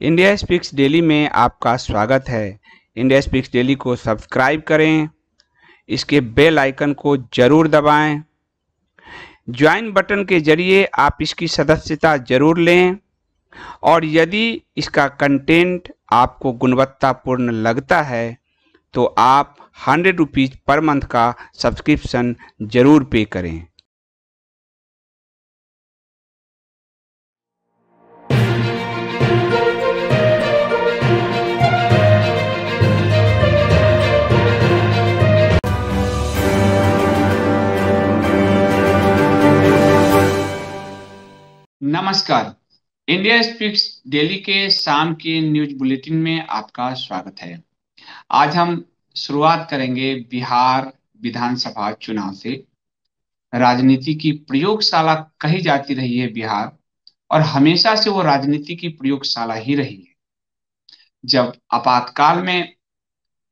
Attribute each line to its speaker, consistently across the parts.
Speaker 1: India speaks daily में आपका स्वागत है। इंडिया स्पीक्स डेली को सब्सक्राइब करें, इसके बेल आइकन को जरूर दबाएं। ज्वाइन बटन के जरिए आप इसकी सदस्यता जरूर लें और यदि इसका कंटेंट आपको गुणवत्तापूर्ण लगता है तो आप 100 रुपीज़ पर मंथ का सब्सक्रिप्शन जरूर पे करें।
Speaker 2: नमस्कार। इंडिया स्पीक्स डेली के शाम के न्यूज बुलेटिन में आपका स्वागत है। आज हम शुरुआत करेंगे बिहार विधानसभा चुनाव से। राजनीति की प्रयोगशाला कही जाती रही है बिहार, और हमेशा से वो राजनीति की प्रयोगशाला ही रही है। जब आपातकाल में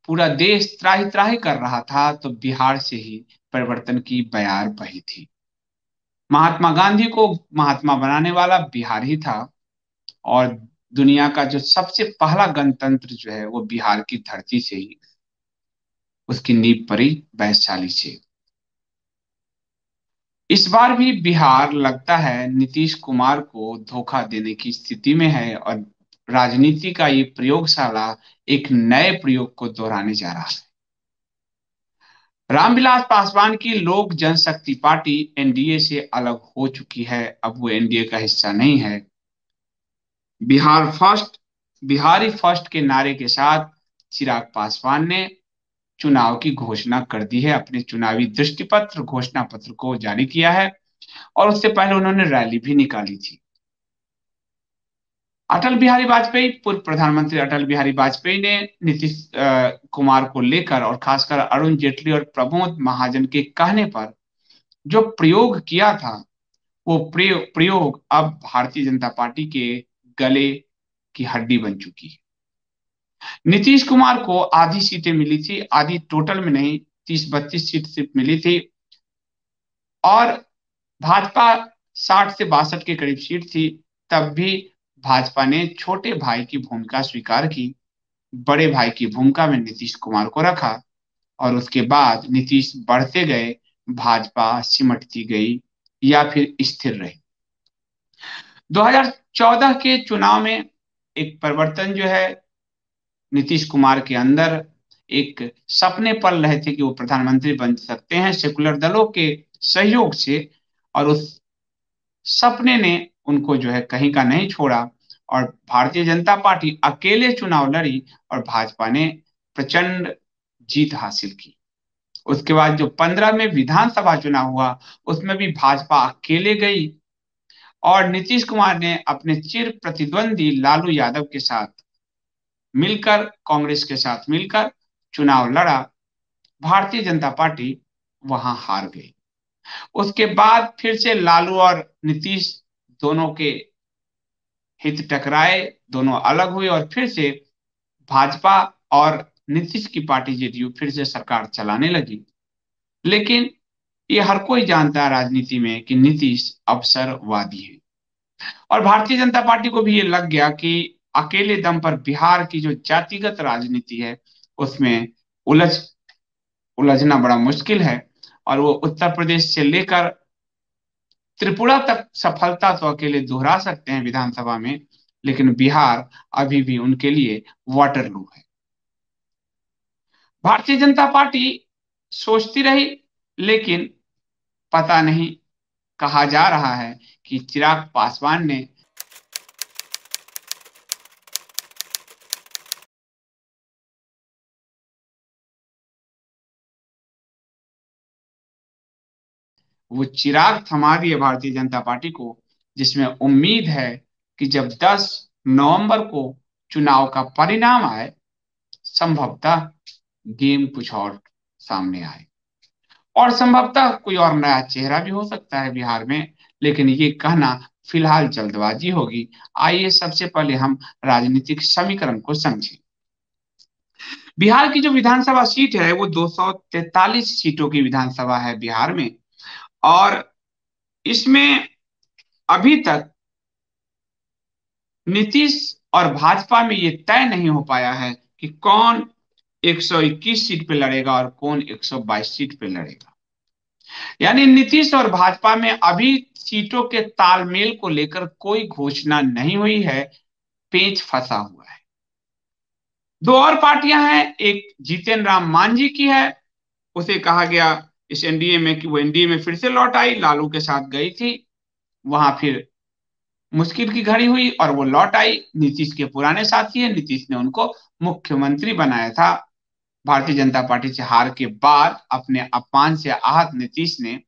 Speaker 2: पूरा देश त्राहि त्राहि कर रहा था तो बिहार से ही परिवर्तन की बयार बही थी। महात्मा गांधी को महात्मा बनाने वाला बिहार ही था, और दुनिया का जो सबसे पहला गणतंत्र जो है वो बिहार की धरती से ही उसकी नींव पड़ी, वैशाली से। इस बार भी बिहार लगता है नीतीश कुमार को धोखा देने की स्थिति में है, और राजनीति का ये प्रयोगशाला एक नए प्रयोग को दोहराने जा रहा है। रामविलास पासवान की लोक जनशक्ति पार्टी एनडीए से अलग हो चुकी है, अब वो एनडीए का हिस्सा नहीं है। बिहार फर्स्ट, बिहारी फर्स्ट के नारे के साथ चिराग पासवान ने चुनाव की घोषणा कर दी है। अपने चुनावी दृष्टिपत्र घोषणा पत्र को जारी किया है, और उससे पहले उन्होंने रैली भी निकाली थी। अटल बिहारी वाजपेयी, पूर्व प्रधानमंत्री अटल बिहारी वाजपेयी ने नीतीश कुमार को लेकर, और खासकर अरुण जेटली और प्रमोद महाजन के कहने पर जो प्रयोग किया था, वो प्रयोग अब भारतीय जनता पार्टी के गले की हड्डी बन चुकी है। नीतीश कुमार को आधी सीटें मिली थी, आधी टोटल में नहीं, 30-32 सीट सिर्फ मिली थी, और भाजपा 60 से 62 के करीब सीट थी। तब भी भाजपा ने छोटे भाई की भूमिका स्वीकार की, बड़े भाई की भूमिका में नीतीश कुमार को रखा, और उसके बाद नीतीश बढ़ते गए, भाजपा सिमटती गई या फिर स्थिर रही। 2014 के चुनाव में एक परिवर्तन जो है नीतीश कुमार के अंदर, एक सपने पल रहे थे कि वो प्रधानमंत्री बन सकते हैं सेकुलर दलों के सहयोग से, और उस सपने ने उनको जो है कहीं का नहीं छोड़ा, और भारतीय जनता पार्टी अकेले चुनाव लड़ी और भाजपा ने प्रचंड जीत हासिल की। उसके बाद जो 15 में विधानसभा चुनाव हुआ, उसमें भी भाजपा अकेले गई, और नीतीश कुमार ने अपने चिर प्रतिद्वंदी लालू यादव के साथ मिलकर, कांग्रेस के साथ मिलकर चुनाव लड़ा। भारतीय जनता पार्टी वहां हार गई। उसके बाद फिर से लालू और नीतीश दोनों के हित टकराए, दोनों अलग हुए, और फिर से भाजपा और नीतीश की पार्टी जेडीयू फिर से सरकार चलाने लगी। लेकिन ये हर कोई जानता है राजनीति में कि नीतीश अवसरवादी है, और भारतीय जनता पार्टी को भी ये लग गया कि अकेले दम पर बिहार की जो जातिगत राजनीति है उसमें उलझ उलझना बड़ा मुश्किल है, और वो उत्तर प्रदेश से लेकर त्रिपुरा तक सफलता तो अकेले दोहरा सकते हैं विधानसभा में, लेकिन बिहार अभी भी उनके लिए वाटरलू है। भारतीय जनता पार्टी सोचती रही, लेकिन पता नहीं, कहा जा रहा है कि चिराग पासवान ने वो चिराग थमा दिए भारतीय जनता पार्टी को, जिसमें उम्मीद है कि जब 10 नवंबर को चुनाव का परिणाम आए, संभवतः गेम कुछ और सामने आए, और संभवतः कोई और नया चेहरा भी हो सकता है बिहार में, लेकिन ये कहना फिलहाल जल्दबाजी होगी। आइए सबसे पहले हम राजनीतिक समीकरण को समझें। बिहार की जो विधानसभा सीट है वो 243 सीटों की विधानसभा है बिहार में, और इसमें अभी तक नीतीश और भाजपा में ये तय नहीं हो पाया है कि कौन 121 सीट पे लड़ेगा और कौन 122 सीट पे लड़ेगा। यानी नीतीश और भाजपा में अभी सीटों के तालमेल को लेकर कोई घोषणा नहीं हुई है, पेच फंसा हुआ है। दो और पार्टियां हैं, एक जीतन राम मांझी की है, उसे कहा गया इस एनडीए में कि वो एनडीए में फिर से लौट आई, लालू के साथ गई थी, वहां फिर मुश्किल की घड़ी हुई और वो लौट आई। नीतीश के पुराने साथी है, नीतीश ने उनको मुख्यमंत्री बनाया था। भारतीय जनता पार्टी से हार के बाद अपने अपमान से आहत नीतीश ने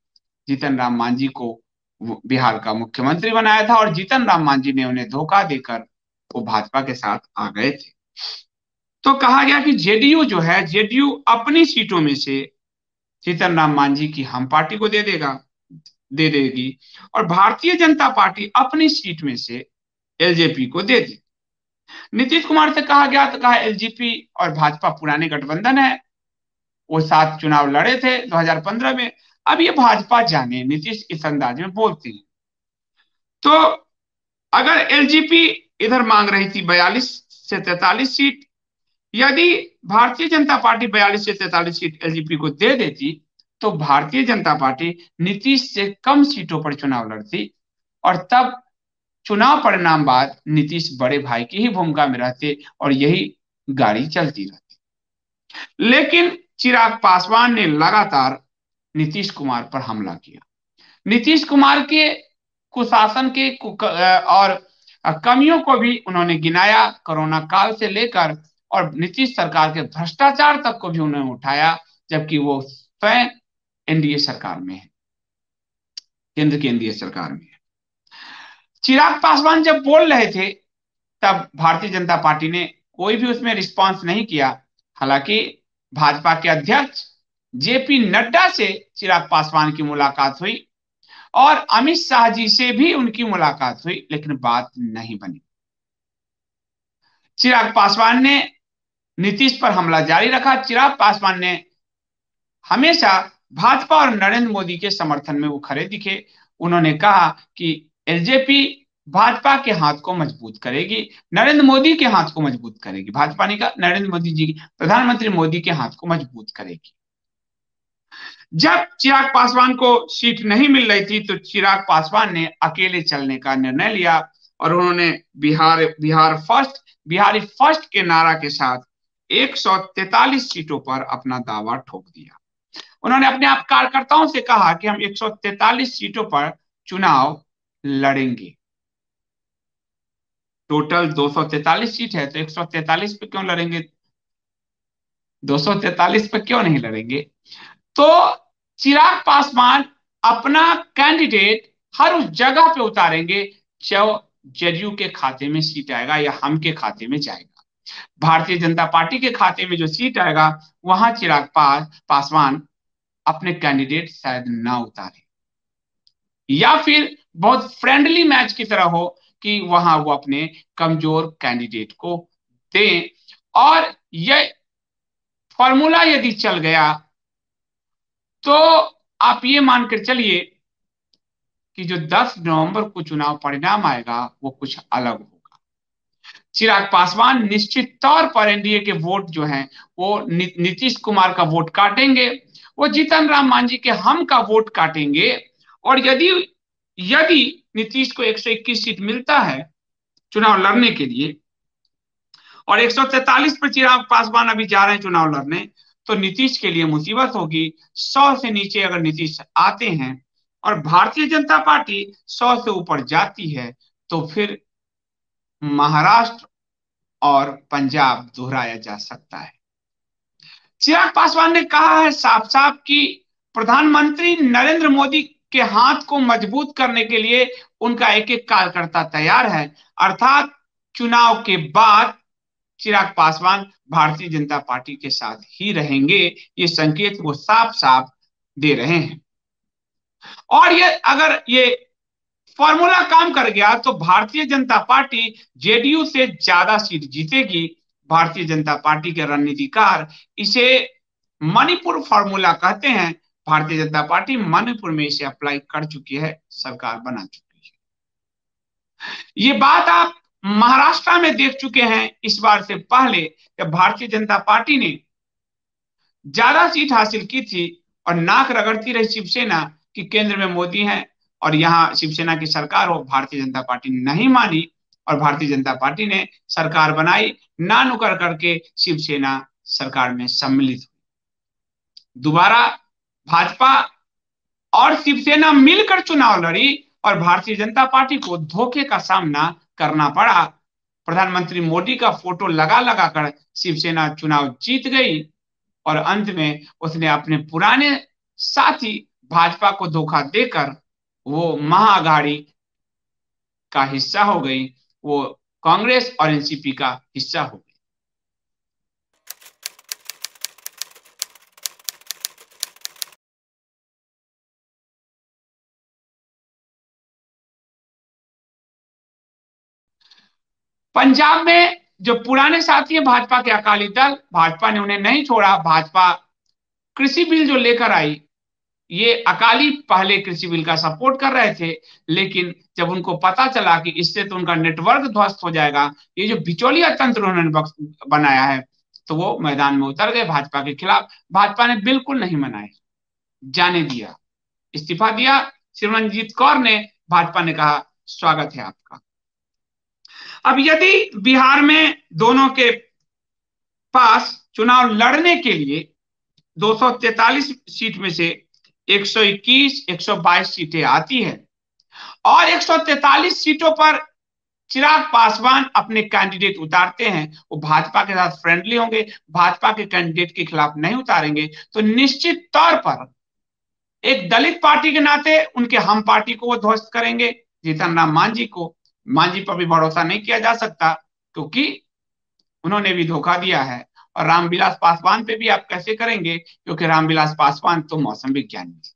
Speaker 2: जीतन राम मांझी को बिहार का मुख्यमंत्री बनाया था और जीतन राम मांझी ने उन्हें धोखा देकर वो भाजपा के साथ आ गए थे। तो कहा गया कि जेडीयू जो है, जेडीयू अपनी सीटों में से जीतन राम मांझी की हम पार्टी को दे देगी और भारतीय जनता पार्टी अपनी सीट में से एलजेपी को दे दे। नीतीश कुमार से कहा गया तो कहा एलजेपी और भाजपा पुराने गठबंधन है, वो साथ चुनाव लड़े थे 2015 में। अब ये भाजपा जाने, नीतीश इस अंदाज में बोलते हैं। तो अगर एलजेपी इधर मांग रही थी 42 से 43 सीट, यदि भारतीय जनता पार्टी 42 से 43 सीट एलजेपी को दे देती तो भारतीय जनता पार्टी नीतीश से कम सीटों पर चुनाव लड़ती और तब चुनाव परिणाम बाद नीतीश बड़े भाई की ही भूमिका में रहते और यही गाड़ी चलती रहती। लेकिन चिराग पासवान ने लगातार नीतीश कुमार पर हमला किया। नीतीश कुमार के कुशासन के और कमियों को भी उन्होंने गिनाया, कोरोना काल से लेकर, और नीतीश सरकार के भ्रष्टाचार तक को भी उन्होंने उठाया, जबकि वो स्वयं एनडीए सरकार में है, केंद्र की एनडीए सरकार में है। चिराग पासवान जब बोल रहे थे तब भारतीय जनता पार्टी ने कोई भी उसमें रिस्पांस नहीं किया। हालांकि भाजपा के अध्यक्ष जेपी नड्डा से चिराग पासवान की मुलाकात हुई और अमित शाह जी से भी उनकी मुलाकात हुई, लेकिन बात नहीं बनी। चिराग पासवान ने नीतीश पर हमला जारी रखा। चिराग पासवान ने हमेशा भाजपा और नरेंद्र मोदी के समर्थन में वो खड़े दिखे। उन्होंने कहा कि एलजेपी भाजपा के हाथ को मजबूत करेगी, नरेंद्र मोदी के हाथ को मजबूत करेगी। भाजपा ने कहा नरेंद्र मोदी जी, प्रधानमंत्री मोदी के हाथ को मजबूत करेगी। जब चिराग पासवान को सीट नहीं मिल रही थी तो चिराग पासवान ने अकेले चलने का निर्णय लिया और उन्होंने बिहारी फर्स्ट के नारा के साथ 143 सीटों पर अपना दावा ठोक दिया। उन्होंने अपने आप कार्यकर्ताओं से कहा कि हम 143 सीटों पर चुनाव लड़ेंगे। टोटल 243 सीट है तो 143 पे क्यों लड़ेंगे, 243 पे क्यों नहीं लड़ेंगे। तो चिराग पासवान अपना कैंडिडेट हर उस जगह पे उतारेंगे जो जेडीयू के खाते में सीट आएगा या हम के खाते में जाएगा। भारतीय जनता पार्टी के खाते में जो सीट आएगा वहां चिराग पासवान अपने कैंडिडेट शायद ना उतारे, या फिर बहुत फ्रेंडली मैच की तरह हो कि वहां वो अपने कमजोर कैंडिडेट को दें। और यह फॉर्मूला यदि चल गया तो आप ये मानकर चलिए कि जो 10 नवंबर को चुनाव परिणाम आएगा वो कुछ अलग होगा। चिराग पासवान निश्चित तौर पर एनडीए के वोट जो हैं वो नीतीश कुमार का वोट काटेंगे, वो जीतन राम मांझी के हम का वोट काटेंगे। और यदि यदि नीतीश को 121 सीट मिलता है चुनाव लड़ने के लिए और 143 पर चिराग पासवान अभी जा रहे हैं चुनाव लड़ने, तो नीतीश के लिए मुसीबत होगी। 100 से नीचे अगर नीतीश आते हैं और भारतीय जनता पार्टी 100 से ऊपर जाती है तो फिर महाराष्ट्र और पंजाब दोहराया जा सकता है। चिराग पासवान ने कहा है साफ साफ कि प्रधानमंत्री नरेंद्र मोदी के हाथ को मजबूत करने के लिए उनका एक एक कार्यकर्ता तैयार है, अर्थात चुनाव के बाद चिराग पासवान भारतीय जनता पार्टी के साथ ही रहेंगे। ये संकेत वो साफ साफ दे रहे हैं। और ये अगर ये फॉर्मूला काम कर गया तो भारतीय जनता पार्टी जेडीयू से ज्यादा सीट जीतेगी। भारतीय जनता पार्टी के रणनीतिकार इसे मणिपुर फॉर्मूला कहते हैं। भारतीय जनता पार्टी मणिपुर में इसे अप्लाई कर चुकी है, सरकार बना चुकी है। ये बात आप महाराष्ट्र में देख चुके हैं इस बार से पहले, जब भारतीय जनता पार्टी ने ज्यादा सीट हासिल की थी और नाक रगड़ती रही शिवसेना कि केंद्र में मोदी है और यहाँ शिवसेना की सरकार हो, भारतीय जनता पार्टी नहीं मानी और भारतीय जनता पार्टी ने सरकार बनाई, ना नुकर करके शिवसेना सरकार में सम्मिलित हुई। दोबारा भाजपा और शिवसेना मिलकर चुनाव लड़ी और भारतीय जनता पार्टी को धोखे का सामना करना पड़ा। प्रधानमंत्री मोदी का फोटो लगा लगा कर शिवसेना चुनाव जीत गई और अंत में उसने अपने पुराने साथी भाजपा को धोखा देकर वो महाअघाड़ी का हिस्सा हो गई, वो कांग्रेस और एनसीपी का हिस्सा हो गई। पंजाब में जो पुराने साथी है भाजपा के अकाली दल, भाजपा ने उन्हें नहीं छोड़ा। भाजपा कृषि बिल जो लेकर आई, ये अकाली पहले कृषि बिल का सपोर्ट कर रहे थे, लेकिन जब उनको पता चला कि इससे तो उनका नेटवर्क ध्वस्त हो जाएगा, ये जो बिचौलिया तंत्र उन्होंने बनाया है, तो वो मैदान में उतर गए भाजपा के खिलाफ। भाजपा ने बिल्कुल नहीं मनाया, जाने दिया, इस्तीफा दिया। सिमरनजीत कौर ने, भाजपा ने कहा स्वागत है आपका। अब यदि बिहार में दोनों के पास चुनाव लड़ने के लिए 243 सीट में से 121, 122 सीटें आती है और 143 सीटों पर चिराग पासवान अपने कैंडिडेट उतारते हैं, वो भाजपा के साथ फ्रेंडली होंगे, भाजपा के कैंडिडेट के खिलाफ नहीं उतारेंगे, तो निश्चित तौर पर एक दलित पार्टी के नाते उनके हम पार्टी को वो ध्वस्त करेंगे, जीतन राम मांझी को। मांझी पर भी भरोसा नहीं किया जा सकता क्योंकि उन्होंने भी धोखा दिया है, और रामविलास पासवान पे भी आप कैसे करेंगे क्योंकि रामविलास पासवान तो मौसम विज्ञानी है।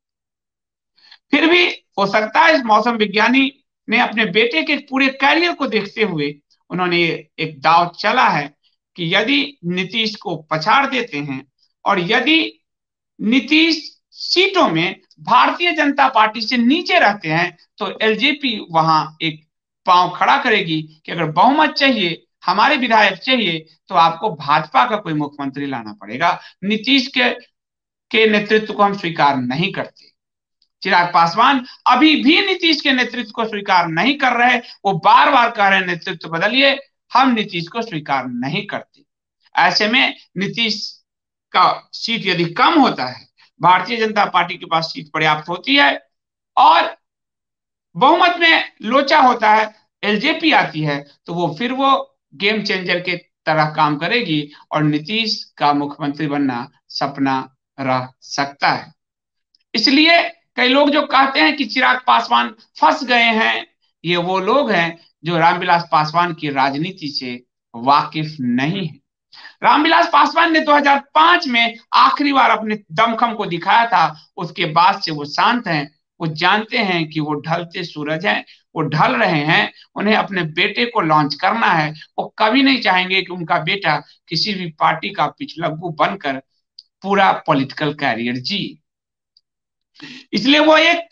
Speaker 2: फिर भी हो सकता है इस मौसम विज्ञानी ने अपने बेटे के पूरे कैरियर को देखते हुए उन्होंने एक दाव चला है कि यदि नीतीश को पछाड़ देते हैं और यदि नीतीश सीटों में भारतीय जनता पार्टी से नीचे रहते हैं तो एलजेपी वहां एक पांव खड़ा करेगी कि अगर बहुमत चाहिए, हमारे विधायक चाहिए, तो आपको भाजपा का कोई मुख्यमंत्री लाना पड़ेगा। नीतीश के नेतृत्व को हम स्वीकार नहीं करते। चिराग पासवान अभी भी नीतीश के नेतृत्व को स्वीकार नहीं कर रहे, वो बार बार कह रहे हैं नेतृत्व बदलिए, हम नीतीश को स्वीकार नहीं करते। ऐसे में नीतीश का सीट यदि कम होता है, भारतीय जनता पार्टी के पास सीट पर्याप्त होती है और बहुमत में लोचा होता है, एलजेपी आती है, तो वो गेम चेंजर के तरह काम करेगी और नीतीश का मुख्यमंत्री बनना सपना रह सकता है। इसलिए कई लोग जो कहते हैं कि चिराग पासवान फंस गए हैं, ये वो लोग हैं जो रामविलास पासवान की राजनीति से वाकिफ नहीं है। रामविलास पासवान ने 2005 में आखिरी बार अपने दमखम को दिखाया था, उसके बाद से वो शांत हैं। वो जानते हैं कि वो ढलते सूरज हैं, वो ढल रहे हैं, उन्हें अपने बेटे को लॉन्च करना है। वो कभी नहीं चाहेंगे कि उनका बेटा किसी भी पार्टी का पिछलग्गू बनकर पूरा पॉलिटिकल कैरियर जी। इसलिए वो एक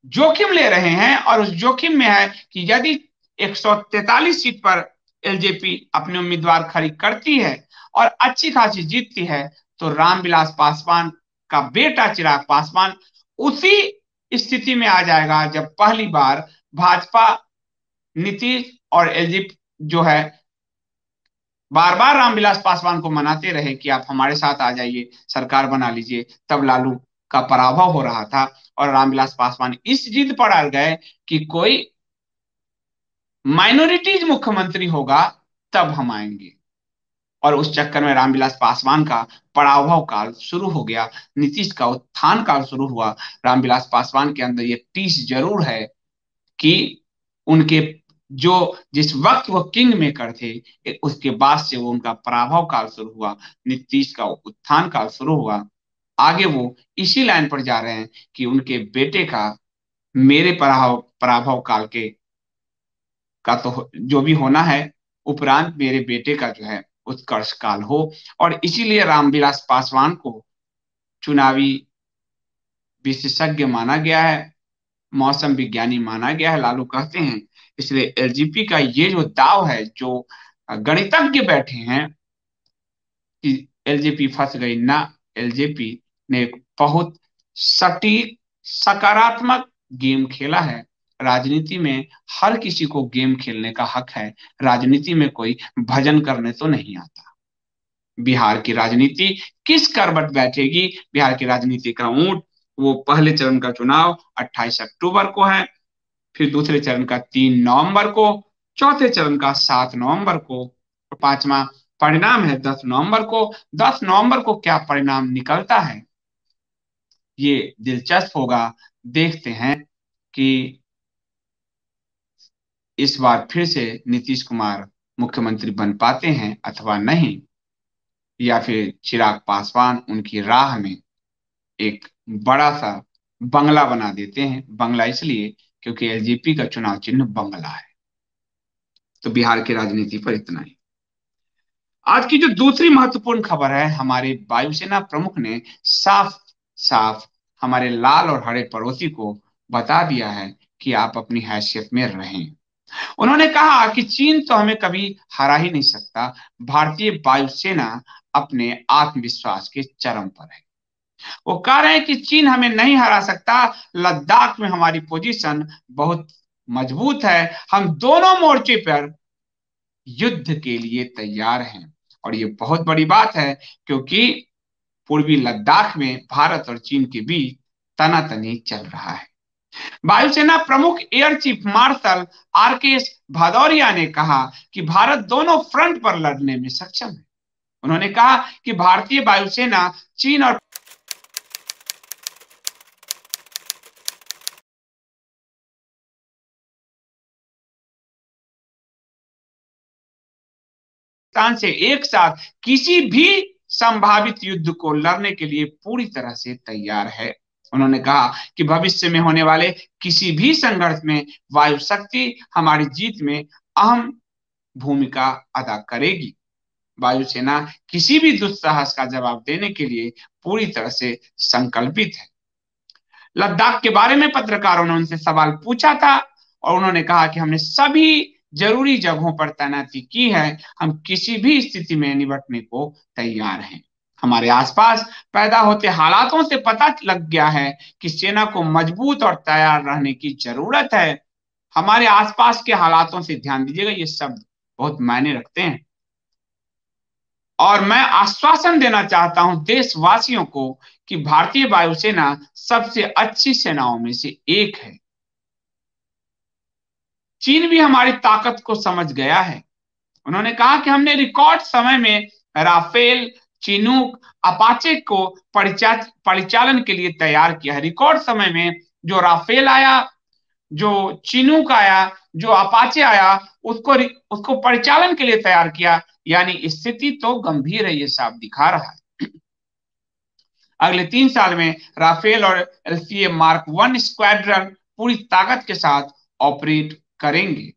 Speaker 2: जोखिम ले रहे हैं और उस जोखिम में है कि यदि 143 सीट पर एलजेपी अपने उम्मीदवार खड़ी करती है और अच्छी खासी जीतती है, तो रामविलास पासवान का बेटा चिराग पासवान उसी स्थिति में आ जाएगा जब पहली बार भाजपा, नीतीश और एलजेपी जो है बार बार रामविलास पासवान को मनाते रहे कि आप हमारे साथ आ जाइए, सरकार बना लीजिए। तब लालू का पराभव हो रहा था और रामविलास पासवान इस जिद पर अड़ गए कि कोई माइनॉरिटीज मुख्यमंत्री होगा तब हम आएंगे, और उस चक्कर में रामविलास पासवान का पराभव काल शुरू हो गया, नीतीश का उत्थान काल शुरू हुआ। रामविलास पासवान के अंदर ये टीस जरूर है कि उनके जो जिस वक्त वो किंग मेकर थे, उसके बाद से वो उनका पराभव काल शुरू हुआ, नीतीश का उत्थान काल शुरू हुआ। आगे वो इसी लाइन पर जा रहे हैं कि उनके बेटे का मेरे पराभव पराभव काल का तो जो भी होना है, उपरांत मेरे बेटे का जो है उत्कर्ष काल हो। और इसीलिए रामविलास पासवान को चुनावी विशेषज्ञ माना गया है, मौसम विज्ञानी माना गया है। लालू कहते हैं इसलिए एलजेपी का ये जो दाव है, जो गणितज्ञ बैठे हैं कि एलजेपी फंस गई ना, एलजेपी ने एक बहुत सटीक सकारात्मक गेम खेला है। राजनीति में हर किसी को गेम खेलने का हक है। राजनीति में कोई भजन करने तो नहीं आता। बिहार की राजनीति किस करवट बैठेगी, बिहार की राजनीति का ऊंट, वो पहले चरण का चुनाव 28 अक्टूबर को है, फिर दूसरे चरण का 3 नवंबर को, चौथे चरण का 7 नवंबर को, और पांचवा परिणाम है 10 नवंबर को। 10 नवंबर को क्या परिणाम निकलता है, ये दिलचस्प होगा। देखते हैं कि इस बार फिर से नीतीश कुमार मुख्यमंत्री बन पाते हैं अथवा नहीं, या फिर चिराग पासवान उनकी राह में एक बड़ा सा बंगला बना देते हैं। बंगला इसलिए क्योंकि एलजेपी का चुनाव चिन्ह बंगला है। तो बिहार की राजनीति पर इतना ही। आज की जो दूसरी महत्वपूर्ण खबर है, हमारे वायुसेना प्रमुख ने साफ साफ हमारे लाल और हरे पड़ोसी को बता दिया है कि आप अपनी हैसियत में रहें। उन्होंने कहा कि चीन तो हमें कभी हरा ही नहीं सकता। भारतीय वायुसेना अपने आत्मविश्वास के चरम पर है। वो कह रहे हैं कि चीन हमें नहीं हरा सकता। लद्दाख में हमारी पोजीशन बहुत मजबूत है। हम दोनों मोर्चे पर युद्ध के लिए तैयार हैं। और ये बहुत बड़ी बात है, क्योंकि पूर्वी लद्दाख में भारत और चीन के बीच तनातनी चल रहा है। वायुसेना प्रमुख air chief marshal RKS Bhadauria ने कहा कि भारत दोनों फ्रंट पर लड़ने में सक्षम है। उन्होंने कहा कि भारतीय वायुसेना चीन और पाकिस्तान से एक साथ किसी भी संभावित युद्ध को लड़ने के लिए पूरी तरह से तैयार है। उन्होंने कहा कि भविष्य में होने वाले किसी भी संघर्ष में वायु शक्ति हमारी जीत में अहम भूमिका अदा करेगी। वायुसेना किसी भी दुस्साहस का जवाब देने के लिए पूरी तरह से संकल्पित है। लद्दाख के बारे में पत्रकारों ने उनसे सवाल पूछा था और उन्होंने कहा कि हमने सभी जरूरी जगहों पर तैनाती की है। हम किसी भी स्थिति में निपटने को तैयार हैं। हमारे आसपास पैदा होते हालातों से पता लग गया है कि सेना को मजबूत और तैयार रहने की जरूरत है। हमारे आसपास के हालातों से ध्यान दीजिएगा, ये शब्द बहुत मायने रखते हैं। और मैं आश्वासन देना चाहता हूं देशवासियों को कि भारतीय वायुसेना सबसे अच्छी सेनाओं में से एक है। चीन भी हमारी ताकत को समझ गया है। उन्होंने कहा कि हमने रिकॉर्ड समय में राफेल, चिनूक, अपाचे को परिचालन के लिए तैयार किया है। रिकॉर्ड समय में जो राफेल आया, जो चिनूक आया, जो अपाचे आया, उसको उसको परिचालन के लिए तैयार किया। यानी स्थिति तो गंभीर है, ये साफ दिखा रहा है। अगले 3 साल में राफेल और एलसीए मार्क 1 स्क्वाड्रन पूरी ताकत के साथ ऑपरेट करेंगे।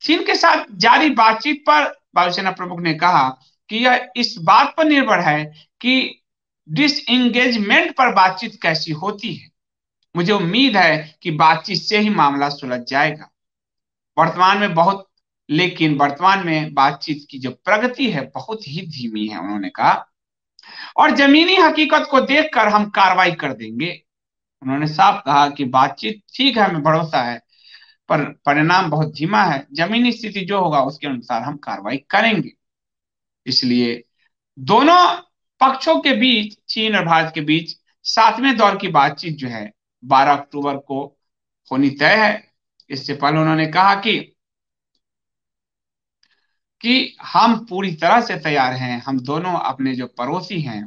Speaker 2: चीन के साथ जारी बातचीत पर वायुसेना प्रमुख ने कहा कि यह इस बात पर निर्भर है कि डिसएंगेजमेंट पर बातचीत कैसी होती है। मुझे उम्मीद है कि बातचीत से ही मामला सुलझ जाएगा। लेकिन वर्तमान में बातचीत की जो प्रगति है बहुत ही धीमी है, उन्होंने कहा, और जमीनी हकीकत को देखकर हम कार्रवाई कर देंगे। उन्होंने साफ कहा कि बातचीत ठीक है, हमें भरोसा है, पर परिणाम बहुत धीमा है। जमीनी स्थिति जो होगा उसके अनुसार हम कार्रवाई करेंगे। इसलिए दोनों पक्षों के बीच, चीन और भारत के बीच 7वें दौर की बातचीत जो है 12 अक्टूबर को होनी तय है। इससे पहले उन्होंने कहा कि हम पूरी तरह से तैयार हैं। हम दोनों अपने जो पड़ोसी हैं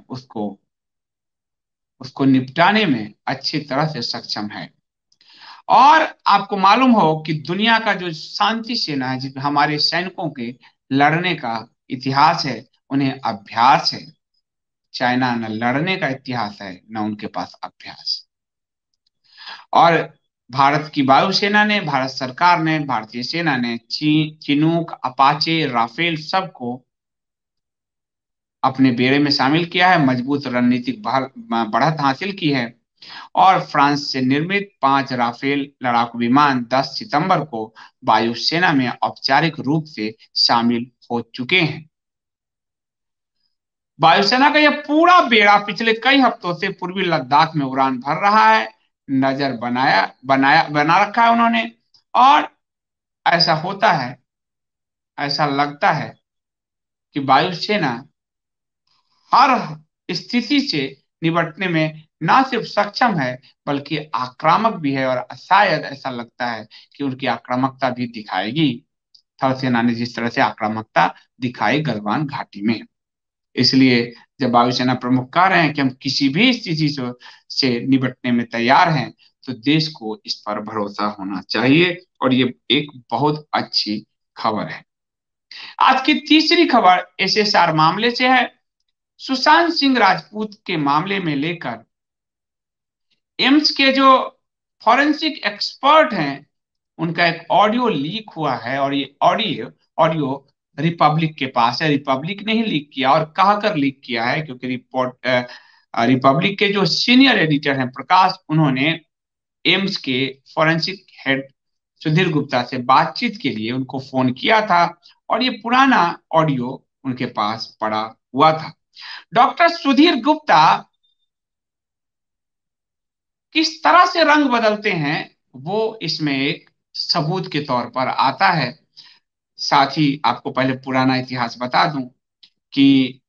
Speaker 2: उसको निपटाने में अच्छी तरह से सक्षम है। और आपको मालूम हो कि दुनिया का जो शांति सेना है, जिसमें हमारे सैनिकों के लड़ने का इतिहास है, उन्हें अभ्यास है। चाइना न लड़ने का इतिहास है, न उनके पास अभ्यास। और भारत की वायुसेना ने, भारत सरकार ने, भारतीय सेना ने चिनूक, अपाचे, राफेल सबको अपने बेड़े में शामिल किया है, मजबूत रणनीतिक बढ़त हासिल की है। और फ्रांस से निर्मित 5 राफेल लड़ाकू विमान 10 सितंबर को वायुसेना में औपचारिक रूप से शामिल हो चुके हैं। वायुसेना का यह पूरा बेड़ा पिछले कई हफ्तों से पूर्वी लद्दाख में उड़ान भर रहा है, नजर बना रखा है उन्होंने। और ऐसा होता है, ऐसा लगता है कि वायुसेना हर स्थिति से निपटने में न सिर्फ सक्षम है बल्कि आक्रामक भी है, और शायद ऐसा लगता है कि उनकी आक्रामकता भी दिखाएगी। थल सेना ने जिस तरह से आक्रामकता दिखाई गलवान घाटी में, इसलिए जब वायुसेना प्रमुख कह रहे हैं कि हम किसी भी स्थिति से निपटने में तैयार हैं, तो देश को इस पर भरोसा होना चाहिए, और ये एक बहुत अच्छी खबर है। आज की तीसरी खबर एसएसआर मामले से है। सुशांत सिंह राजपूत के मामले में लेकर एम्स के जो फॉरेंसिक एक्सपर्ट हैं, उनका एक ऑडियो लीक हुआ है, और ये ऑडियो ऑडियो रिपब्लिक के पास है। रिपब्लिक ने ही लीक किया, और कहकर लीक किया है, क्योंकि रिपब्लिक के जो सीनियर एडिटर हैं प्रकाश, उन्होंने एम्स के फॉरेंसिक हेड सुधीर गुप्ता से बातचीत के लिए उनको फोन किया था, और ये पुराना ऑडियो उनके पास पड़ा हुआ था। डॉक्टर सुधीर गुप्ता किस तरह से रंग बदलते हैं, वो इसमें एक सबूत के तौर पर आता है। साथ ही आपको पहले पुराना इतिहास बता दूं कि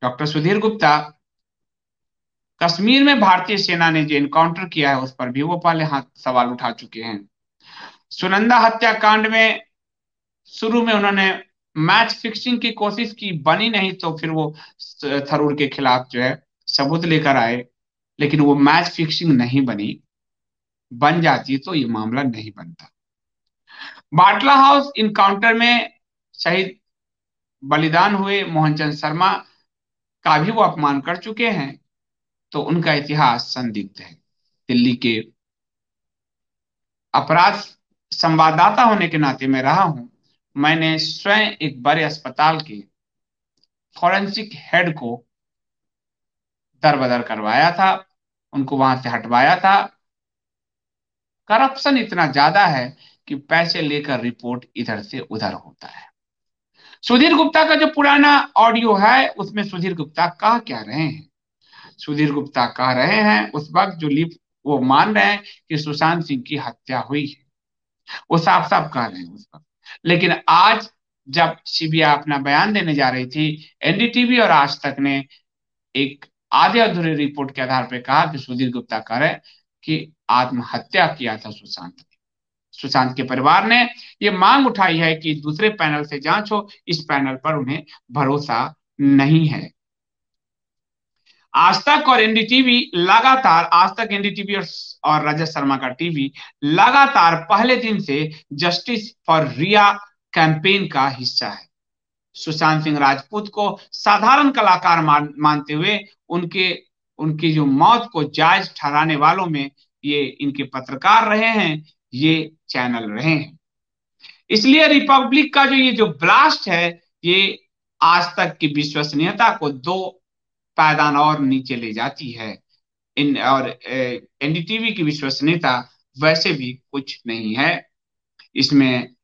Speaker 2: डॉक्टर सुधीर गुप्ता कश्मीर में भारतीय सेना ने जो एनकाउंटर किया है उस पर भी वो पहले हाथ सवाल उठा चुके हैं। सुनंदा हत्याकांड में शुरू में उन्होंने मैच फिक्सिंग की कोशिश की, बनी नहीं, तो फिर वो थरूर के खिलाफ जो है सबूत लेकर आए, लेकिन वो मैच फिक्सिंग नहीं बनी। बन जाती तो ये मामला नहीं बनता। बाटला हाउस इनकाउंटर में शहीद बलिदान हुए मोहनचंद शर्मा का भी वो अपमान कर चुके हैं, तो उनका इतिहास संदिग्ध है। दिल्ली के अपराध संवाददाता होने के नाते मैं रहा हूं, मैंने स्वयं एक बड़े अस्पताल के फॉरेंसिक हेड को दरबदर करवाया था, उनको वहां से हटवाया था। करप्शन इतना ज्यादा है कि पैसे लेकर रिपोर्ट इधर से उधर होता है। सुधीर गुप्ता का जो पुराना ऑडियो है उसमें सुधीर गुप्ता कह क्या रहे हैं? सुधीर गुप्ता कह रहे हैं उस वक्त जो लिप वो मान रहे हैं कि सुशांत सिंह की हत्या हुई है, वो साफ साफ कह रहे हैं उस वक्त। लेकिन आज जब सीबीआई अपना बयान देने जा रही थी, एनडीटीवी और आज तक ने एक आधे अधूरे रिपोर्ट के आधार पर कहा कि सुधीर गुप्ता कह रहे कि आत्महत्या किया था सुशांत ने। सुशांत के परिवार ने ये मांग उठाई है कि दूसरे पैनल से जांच हो, इस पैनल पर उन्हें भरोसा नहीं है। आज तक और एनडीटीवी लगातार, आज तक एनडीटीवी और रजत शर्मा का टीवी लगातार पहले दिन से जस्टिस फॉर रिया कैंपेन का हिस्सा है। सुशांत सिंह राजपूत को साधारण कलाकार मानते हुए उनके उनकी जो मौत को जायज ठहराने वालों में ये इनके पत्रकार रहे हैं, ये चैनल रहे हैं। इसलिए रिपब्लिक का जो ब्लास्ट है, ये आज तक की विश्वसनीयता को 2 पायदान और नीचे ले जाती है। इन और एनडीटीवी की विश्वसनीयता वैसे भी कुछ नहीं है। इसमें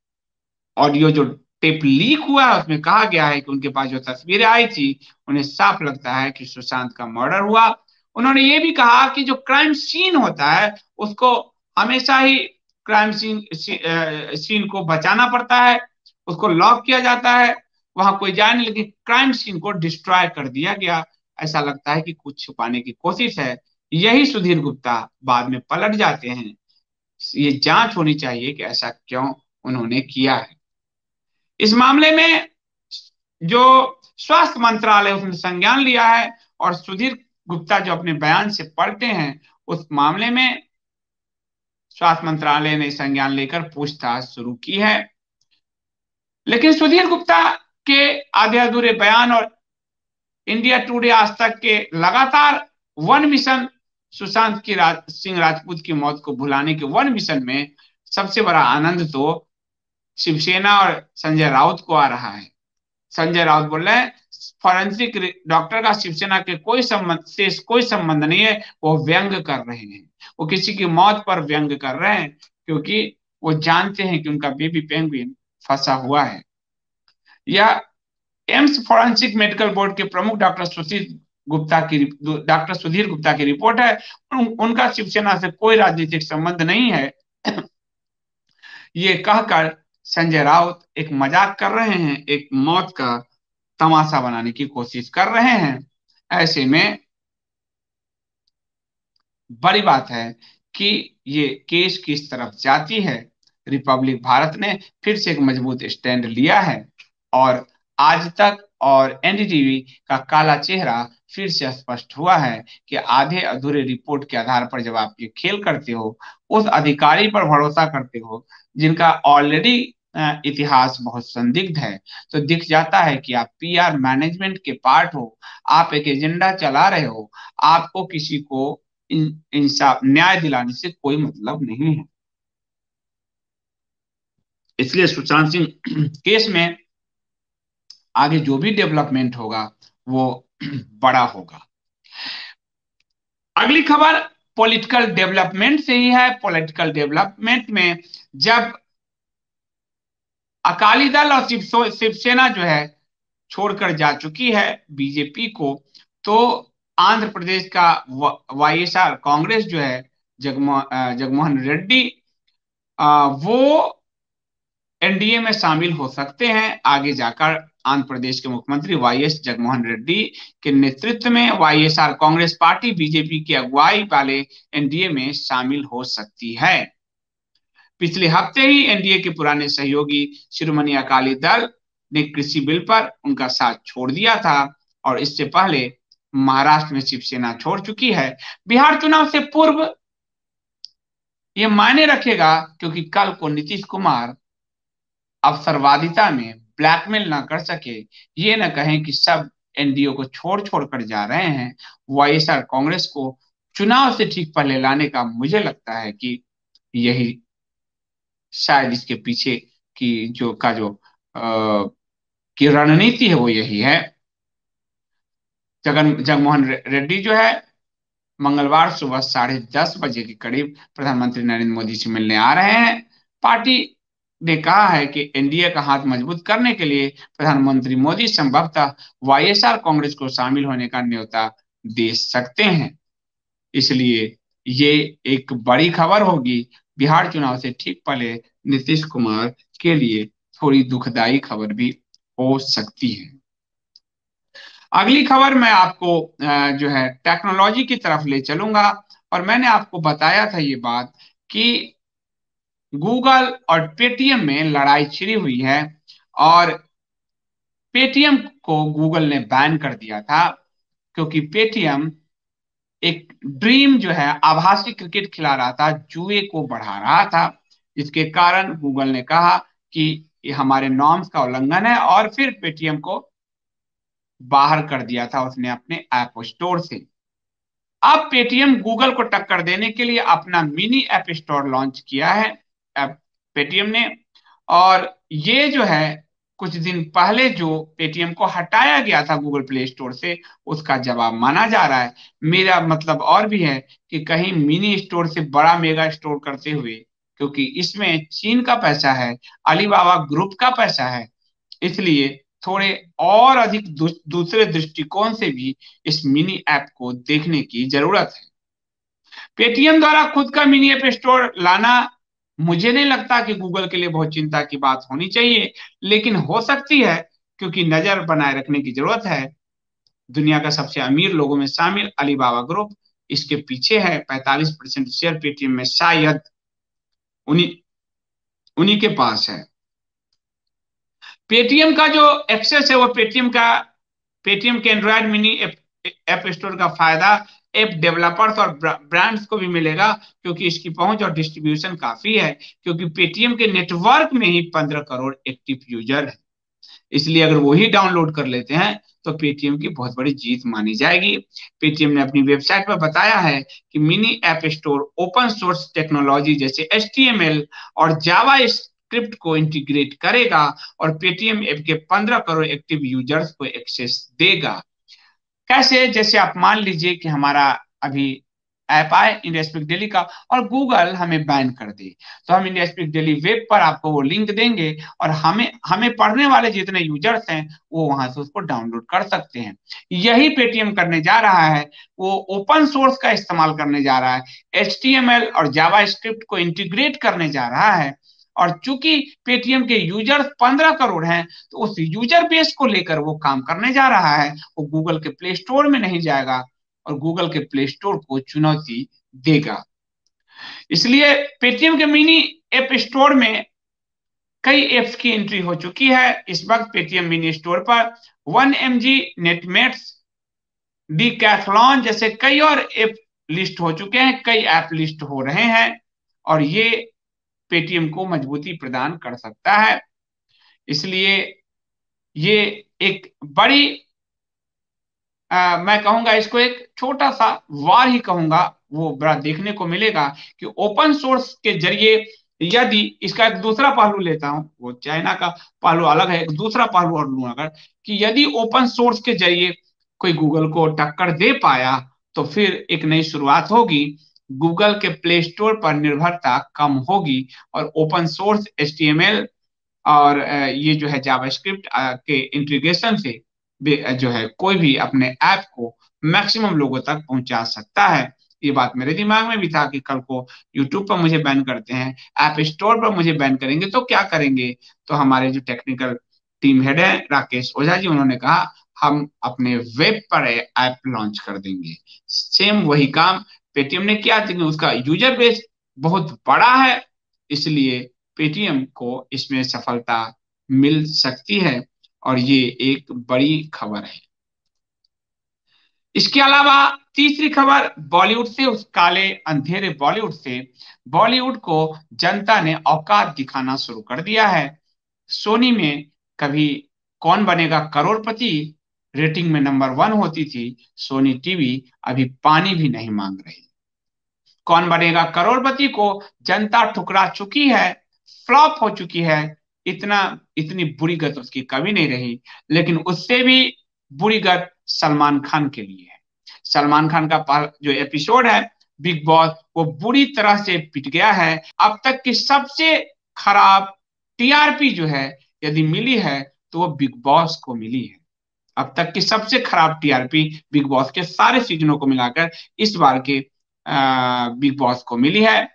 Speaker 2: ऑडियो जो टेप लीक हुआ है उसमें कहा गया है कि उनके पास जो तस्वीरें आई थी, उन्हें साफ लगता है कि सुशांत का मर्डर हुआ। उन्होंने ये भी कहा कि जो क्राइम सीन होता है उसको हमेशा ही क्राइम सीन को बचाना पड़ता है, उसको लॉक किया जाता है, वहां कोई जाए नहीं, लेकिन क्राइम सीन को डिस्ट्रॉय कर दिया गया। ऐसा लगता है कि कुछ छुपाने की कोशिश है। यही सुधीर गुप्ता बाद में पलट जाते हैं। ये जांच होनी चाहिए कि ऐसा क्यों उन्होंने किया है। इस मामले में जो स्वास्थ्य मंत्रालय उसने संज्ञान लिया है, और सुधीर गुप्ता जो अपने बयान से पढ़ते हैं, उस मामले में स्वास्थ्य मंत्रालय ने संज्ञान लेकर पूछताछ शुरू की है। लेकिन सुधीर गुप्ता के आधे अधूरे बयान और इंडिया टुडे आज तक के लगातार वन मिशन, सुशांत की सिंह राजपूत की मौत को भुलाने के वन मिशन में सबसे बड़ा आनंद तो शिवसेना और संजय राउत को आ रहा है। संजय राउत बोल रहे हैं फॉरेंसिक डॉक्टर का शिवसेना के कोई संबंध नहीं है। वो व्यंग कर रहे हैं, वो किसी की मौत पर व्यंग कर रहे हैं, क्योंकि वो जानते हैं कि उनका बेबी पेंगुइन फंसा हुआ है। या एम्स फॉरेंसिक मेडिकल बोर्ड के प्रमुख डॉक्टर सुधीर गुप्ता की रिपोर्ट है। उनका शिवसेना से कोई राजनीतिक संबंध नहीं है। ये कहकर संजय राउत एक मजाक कर रहे हैं, एक मौत का तमाशा बनाने की कोशिश कर रहे हैं। ऐसे में बड़ी बात है कि ये केस किस तरफ जाती है। रिपब्लिक भारत ने फिर से एक मजबूत स्टैंड लिया है और आज तक और एनडीटीवी का काला चेहरा फिर से स्पष्ट हुआ है कि आधे अधूरे रिपोर्ट के आधार पर जब आप ये खेल करते हो, उस अधिकारी पर भरोसा करते हो जिनका ऑलरेडी इतिहास बहुत संदिग्ध है, तो दिख जाता है कि आप पीआर मैनेजमेंट के पार्ट हो, आप एक एजेंडा चला रहे हो, आपको किसी को इंसाफ न्याय दिलाने से कोई मतलब नहीं है। इसलिए सुशांत सिंह केस में आगे जो भी डेवलपमेंट होगा वो बड़ा होगा। अगली खबर पॉलिटिकल डेवलपमेंट से ही है। पॉलिटिकल डेवलपमेंट में जब अकाली दल और शिवसेना जो है छोड़कर जा चुकी है बीजेपी को, तो आंध्र प्रदेश का वाईएसआर कांग्रेस जो है जगमोहन रेड्डी, वो एनडीए में शामिल हो सकते हैं आगे जाकर। आंध्र प्रदेश के मुख्यमंत्री वाईएस जगनमोहन रेड्डी के नेतृत्व में वाईएसआर कांग्रेस पार्टी बीजेपी की अगुवाई वाले एनडीए में शामिल हो सकती है। पिछले हफ्ते ही एनडीए के पुराने सहयोगी शिरोमणि अकाली दल ने कृषि बिल पर उनका साथ छोड़ दिया था और इससे पहले महाराष्ट्र में शिवसेना छोड़ चुकी है। बिहार चुनाव से पूर्व ये मायने रखेगा, क्योंकि कल को नीतीश कुमार अवसरवादिता में ब्लैकमेल ना कर सके, ये ना कहें कि सब एनडीए को छोड़ छोड़ कर जा रहे हैं। वाईएसआर कांग्रेस को चुनाव से ठीक पहले लाने का मुझे लगता है कि यही शायद इसके पीछे जो की रणनीति है वो यही है। जगनमोहन रेड्डी जो है मंगलवार सुबह 10:30 बजे के करीब प्रधानमंत्री नरेंद्र मोदी से मिलने आ रहे हैं। पार्टी ने कहा है कि एनडीए का हाथ मजबूत करने के लिए प्रधानमंत्री मोदी संभवतः वाईएसआर कांग्रेस को शामिल होने का न्योता दे सकते हैं। इसलिए ये एक बड़ी खबर होगी। बिहार चुनाव से ठीक पहले नीतीश कुमार के लिए थोड़ी दुखदाई खबर भी हो सकती है। अगली खबर मैं आपको जो है टेक्नोलॉजी की तरफ ले चलूंगा। और मैंने आपको बताया था ये बात कि गूगल और पेटीएम में लड़ाई छिड़ी हुई है और पेटीएम को गूगल ने बैन कर दिया था, क्योंकि पेटीएम एक ड्रीम जो है आभासी क्रिकेट खिला रहा था, जुए को बढ़ा रहा था, जिसके कारण गूगल ने कहा कि ये हमारे नॉर्म्स का उल्लंघन है और फिर पेटीएम को बाहर कर दिया था उसने अपने ऐप स्टोर से। अब पेटीएम गूगल को टक्कर देने के लिए अपना मिनी ऐप स्टोर लॉन्च किया है पेटीएम ने। और ये जो है कुछ दिन पहले जो पेटीएम को हटाया गया था गूगल प्ले स्टोर से, उसका जवाब माना जा रहा है। मेरा मतलब और भी है कि कहीं मिनी स्टोर से बड़ा मेगा स्टोर करते हुए, क्योंकि इसमें चीन का पैसा है, अलीबाबा ग्रुप का पैसा है, इसलिए थोड़े और अधिक दूसरे दृष्टिकोण से भी इस मिनी ऐप को देखने की जरूरत है। पेटीएम द्वारा खुद का मिनी ऐप स्टोर लाना मुझे नहीं लगता कि गूगल के लिए बहुत चिंता की बात होनी चाहिए, लेकिन हो सकती है, क्योंकि नजर बनाए रखने की जरूरत है। दुनिया का सबसे अमीर लोगों में शामिल अलीबाबा ग्रुप इसके पीछे है। 45% शेयर पेटीएम में शायद उन्हीं उन्हीं के पास है। पेटीएम का जो एक्सेस है वो पेटीएम के एंड्रॉयड मिनी ऐप स्टोर का फायदा ऐप डेवलपर्स और ब्रांड्स को भी मिलेगा, क्योंकि इसकी पहुंच और डिस्ट्रीब्यूशन काफी है, क्योंकि पेटीएम के नेटवर्क में ही 15 करोड़ एक्टिव यूजर है। इसलिए अगर वही डाउनलोड कर लेते हैं तो पेटीएम की बहुत बड़ी जीत मानी जाएगी। पेटीएम ने अपनी वेबसाइट पर बताया है कि mini app store open source technology जैसे HTML और जावा स्क्रिप्ट को इंटीग्रेट करेगा और पेटीएम ऐप के 15 करोड़ एक्टिव यूजर्स को एक्सेस देगा। कैसे? जैसे आप मान लीजिए कि हमारा अभी ऐप आए इंडिया स्पीक डेली का और गूगल हमें बैन कर दे, तो हम इंडिया स्पीक डेली वेब पर आपको वो लिंक देंगे और हमें हमें पढ़ने वाले जितने यूजर्स हैं वो वहां से उसको डाउनलोड कर सकते हैं। यही पेटीएम करने जा रहा है, वो ओपन सोर्स का इस्तेमाल करने जा रहा है, एचटीएमएल और जावा स्क्रिप्ट को इंटीग्रेट करने जा रहा है। और चूंकि पेटीएम के यूजर्स 15 करोड़ हैं, तो उस यूजर बेस को लेकर वो काम करने जा रहा है। वो गूगल के प्ले स्टोर में नहीं जाएगा और गूगल के प्ले स्टोर को चुनौती देगा। इसलिए पेटीएम के मिनी ऐप स्टोर में कई एप्स की एंट्री हो चुकी है। इस वक्त पेटीएम मिनी स्टोर पर 1mg, नेटमेट्स, डीकैथलॉन जैसे कई और ऐप लिस्ट हो चुके हैं, कई ऐप लिस्ट हो रहे हैं और ये पेटीएम को मजबूती प्रदान कर सकता है। इसलिए ये एक बड़ी मैं कहूंगा इसको एक छोटा सा वार ही कहूंगा, वो बड़ा देखने को मिलेगा कि ओपन सोर्स के जरिए यदि इसका एक दूसरा पहलू लेता हूं, वो चाइना का पहलू अलग है, एक दूसरा पहलू और लूं अगर, कि यदि ओपन सोर्स के जरिए कोई गूगल को टक्कर दे पाया तो फिर एक नई शुरुआत होगी। गूगल के प्ले स्टोर पर निर्भरता कम होगी और ओपन सोर्स एचटीएमएल और ये जो है जावास्क्रिप्ट के इंटीग्रेशन से जो है कोई भी अपने ऐप को मैक्सिमम लोगों तक पहुंचा सकता है। ये बात मेरे दिमाग में भी था कि कल को यूट्यूब पर मुझे बैन करते हैं, ऐप स्टोर पर मुझे बैन करेंगे तो क्या करेंगे। तो हमारे जो टेक्निकल टीम हेड है राकेश ओझा जी, उन्होंने कहा हम अपने वेब पर ऐप लॉन्च कर देंगे। सेम वही काम पेटीएम ने किया, लेकिन उसका यूजर बेस बहुत बड़ा है, इसलिए पेटीएम को इसमें सफलता मिल सकती है और ये एक बड़ी खबर है। इसके अलावा तीसरी खबर बॉलीवुड से, उस काले अंधेरे बॉलीवुड से। बॉलीवुड को जनता ने औकात दिखाना शुरू कर दिया है। सोनी में कभी कौन बनेगा करोड़पति रेटिंग में नंबर 1 होती थी, सोनी टीवी अभी पानी भी नहीं मांग रही। कौन बनेगा करोड़पति को जनता ठुकरा चुकी है, फ्लॉप हो चुकी है। इतना इतनी बुरी गत उसकी कभी नहीं रही, लेकिन उससे भी बुरी गत सलमान खान के लिए है। सलमान खान का जो एपिसोड है बिग बॉस, वो बुरी तरह से पिट गया है। अब तक की सबसे खराब टीआरपी जो है यदि मिली है तो वो बिग बॉस को मिली है। अब तक की सबसे खराब टीआरपी बिग बॉस के सारे सीजनों को मिलाकर इस बार के बिग बॉस को मिली है।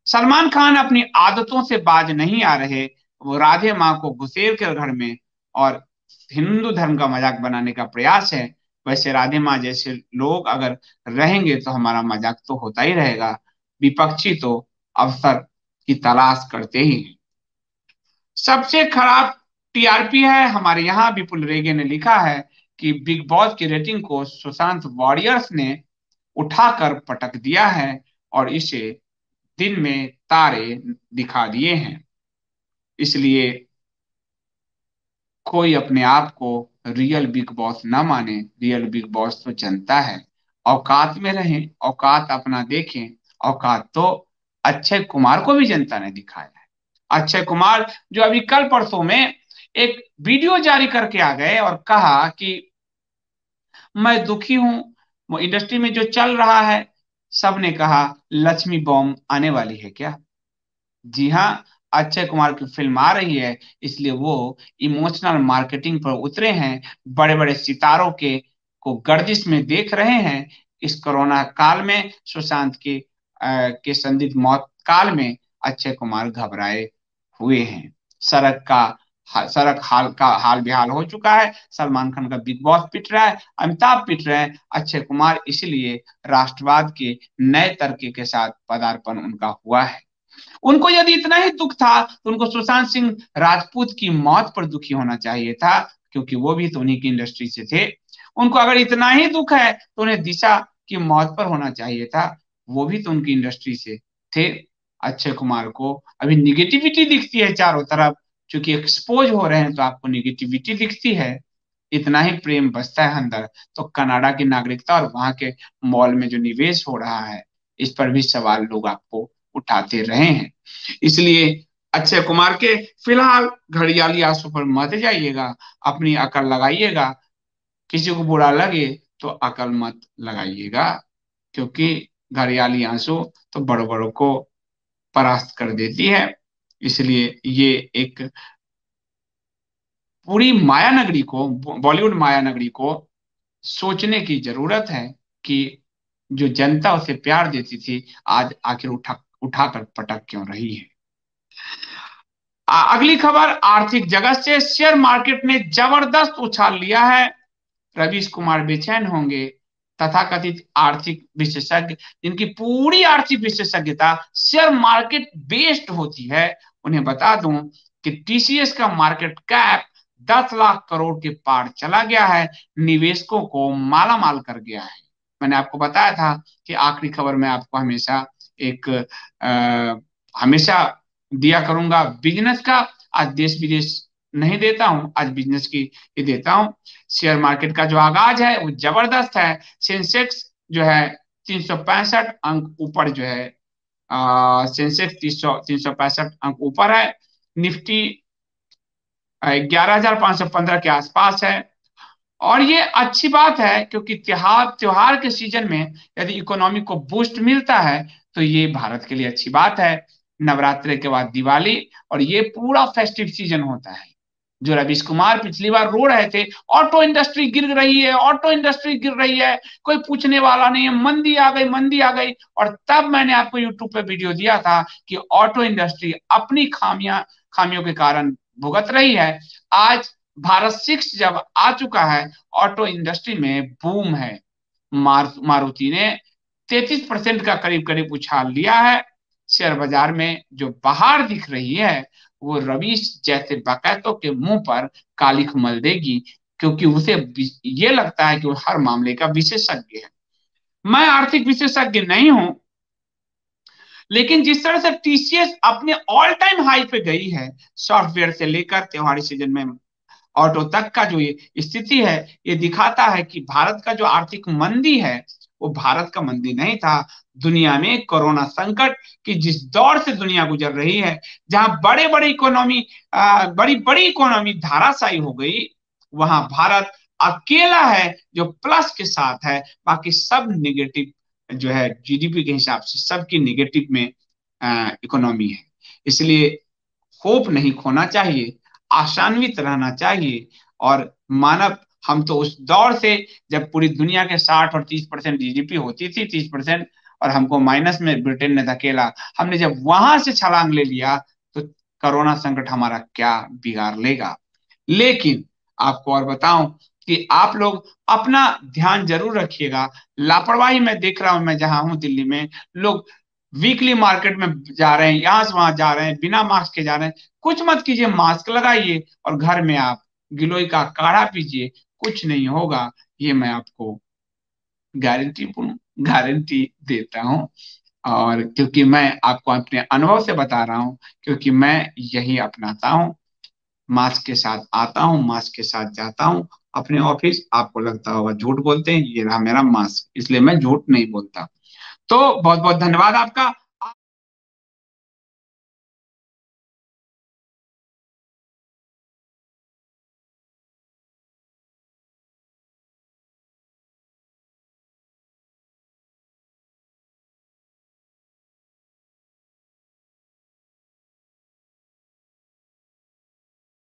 Speaker 2: सलमान खान अपनी आदतों से बाज नहीं आ रहे, वो राधे माँ को घुसेर कर घर में और हिंदू धर्म का मजाक बनाने का प्रयास है। वैसे राधे माँ जैसे लोग अगर रहेंगे तो हमारा मजाक तो होता ही रहेगा। विपक्षी तो अवसर की तलाश करते ही हैं। सबसे खराब टीआरपी है हमारे यहाँ विपुल रेगे ने लिखा है कि बिग बॉस की रेटिंग को सुशांत वॉरियर्स ने उठाकर पटक दिया है और इसे दिन में तारे दिखा दिए हैं। इसलिए कोई अपने आप को रियल बिग बॉस ना माने, रियल बिग बॉस तो जनता है। औकात में रहें, औकात अपना देखें। औकात तो अक्षय कुमार को भी जनता ने दिखाया है। अक्षय कुमार जो अभी कल परसों में एक वीडियो जारी करके आ गए और कहा कि मैं दुखी हूं, वो इंडस्ट्री में जो चल रहा है। सबने कहा लक्ष्मी बॉम्ब आने वाली है क्या? जी हाँ, अक्षय कुमार की फिल्म आ रही है, इसलिए वो इमोशनल मार्केटिंग पर उतरे हैं। बड़े बड़े सितारों के को गर्दिश में देख रहे हैं। इस कोरोना काल में सुशांत के संदिग्ध मौत काल में अक्षय कुमार घबराए हुए हैं। सड़क हाल बेहाल हो चुका है। सलमान खान का बिग बॉस पिट रहा है, अमिताभ पिट रहे हैं, अक्षय कुमार इसलिए राष्ट्रवाद के नए तरीके के साथ पदार्पण उनका हुआ है। उनको यदि इतना ही दुख था तो उनको सुशांत सिंह राजपूत की मौत पर दुखी होना चाहिए था, क्योंकि वो भी तो उन्हीं की इंडस्ट्री से थे। उनको अगर इतना ही दुख है तो उन्हें दिशा की मौत पर होना चाहिए था, वो भी तो उनकी इंडस्ट्री से थे। अक्षय कुमार को अभी निगेटिविटी दिखती है चारों तरफ, क्योंकि एक्सपोज हो रहे हैं तो आपको निगेटिविटी दिखती है। इतना ही प्रेम बसता है अंदर तो कनाडा की नागरिकता और वहां के मॉल में जो निवेश हो रहा है, इस पर भी सवाल लोग आपको उठाते रहे हैं। इसलिए अक्षय कुमार के फिलहाल घड़ियाली आंसू पर मत जाइएगा, अपनी अकल लगाइएगा। किसी को बुरा लगे तो अकल मत लगाइएगा, क्योंकि घड़ियाली आंसू तो बड़ों बड़ों को परास्त कर देती है। इसलिए ये एक पूरी माया नगरी को, बॉलीवुड माया नगरी को सोचने की जरूरत है कि जो जनता उसे प्यार देती थी, आज आखिर उठाकर पटक क्यों रही है। अगली खबर आर्थिक जगत से, शेयर मार्केट ने जबरदस्त उछाल लिया है। रवीश कुमार बेचैन होंगे। तथाकथित आर्थिक विशेषज्ञ, जिनकी पूरी आर्थिक विशेषज्ञता शेयर मार्केट बेस्ड होती है, उन्हें बता दूं कि टीसीएस का मार्केट कैप 10 लाख करोड़ के पार चला गया है, निवेशकों को माला माल कर गया है। मैंने आपको बताया था कि आखिरी खबर में आपको हमेशा एक हमेशा दिया करूंगा बिजनेस का। आज देश विदेश नहीं देता हूं, आज बिजनेस की ही देता हूं। शेयर मार्केट का जो आगाज है वो जबरदस्त है। सेंसेक्स जो है 365 अंक ऊपर जो है, सेंसेक्स 365 अंक ऊपर है। निफ्टी 11,515 के आसपास है। और ये अच्छी बात है, क्योंकि त्योहार त्योहार के सीजन में यदि इकोनॉमी को बूस्ट मिलता है तो ये भारत के लिए अच्छी बात है। नवरात्रि के बाद दिवाली, और ये पूरा फेस्टिव सीजन होता है। जो रवीश कुमार पिछली बार रो रहे थे, ऑटो इंडस्ट्री गिर रही है, ऑटो इंडस्ट्री गिर रही है, कोई पूछने वाला नहीं है, मंदी आ गई, मंदी आ गई। और तब मैंने आपको यूट्यूब पे वीडियो दिया था कि ऑटो इंडस्ट्री अपनी खामियों के कारण भुगत रही है। आज भारत 6 जब आ चुका है, ऑटो इंडस्ट्री में बूम है। मारुति ने 33% का करीब करीब उछाल लिया है। शेयर बाजार में जो बाहर दिख रही है, वो रवीश जैसे बकैतों के मुंह पर कालिख मल देगी, क्योंकि उसे ये लगता है कि वो हर मामले का विशेषज्ञ है। मैं आर्थिक विशेषज्ञ नहीं हूं, लेकिन जिस तरह से टीसीएस अपने ऑल टाइम हाई पे गई है, सॉफ्टवेयर से लेकर त्योहारी सीजन में ऑटो तक का जो ये स्थिति है, ये दिखाता है कि भारत का जो आर्थिक मंदी है, वो भारत का मंदी नहीं था। दुनिया में कोरोना संकट की जिस दौर से दुनिया गुजर रही है, जहां बड़ी बड़ी इकोनॉमी धाराशायी हो गई, वहां भारत अकेला है जो प्लस के साथ है। बाकी सब निगेटिव जो है, जीडीपी के हिसाब से सबकी निगेटिव में इकोनॉमी है। इसलिए होप नहीं खोना चाहिए, आशान्वित रहना चाहिए। और मानव, हम तो उस दौर से, जब पूरी दुनिया के 60 और 30% जीडीपी होती थी, 30%, और हमको माइनस में ब्रिटेन ने धकेला, हमने जब वहां से छलांग ले लिया, तो कोरोना संकट हमारा क्या बिगाड़ लेगा। लेकिन आपको और बताऊं कि आप लोग अपना ध्यान जरूर रखिएगा। लापरवाही मैं देख रहा हूं, मैं जहां हूं दिल्ली में, लोग वीकली मार्केट में जा रहे हैं, यहां से वहां जा रहे हैं, बिना मास्क के जा रहे हैं। कुछ मत कीजिए, मास्क लगाइए और घर में आप गिलोय का काढ़ा पीजिए, कुछ नहीं होगा। ये मैं आपको गारंटी गारंटी देता हूँ। और क्योंकि मैं आपको अपने अनुभव से बता रहा हूँ, क्योंकि मैं यही अपनाता हूँ। मास्क के साथ आता हूँ, मास्क के साथ जाता हूँ अपने ऑफिस। आपको लगता होगा झूठ बोलते हैं, ये रहा मेरा मास्क, इसलिए मैं झूठ नहीं बोलता। तो बहुत बहुत धन्यवाद आपका।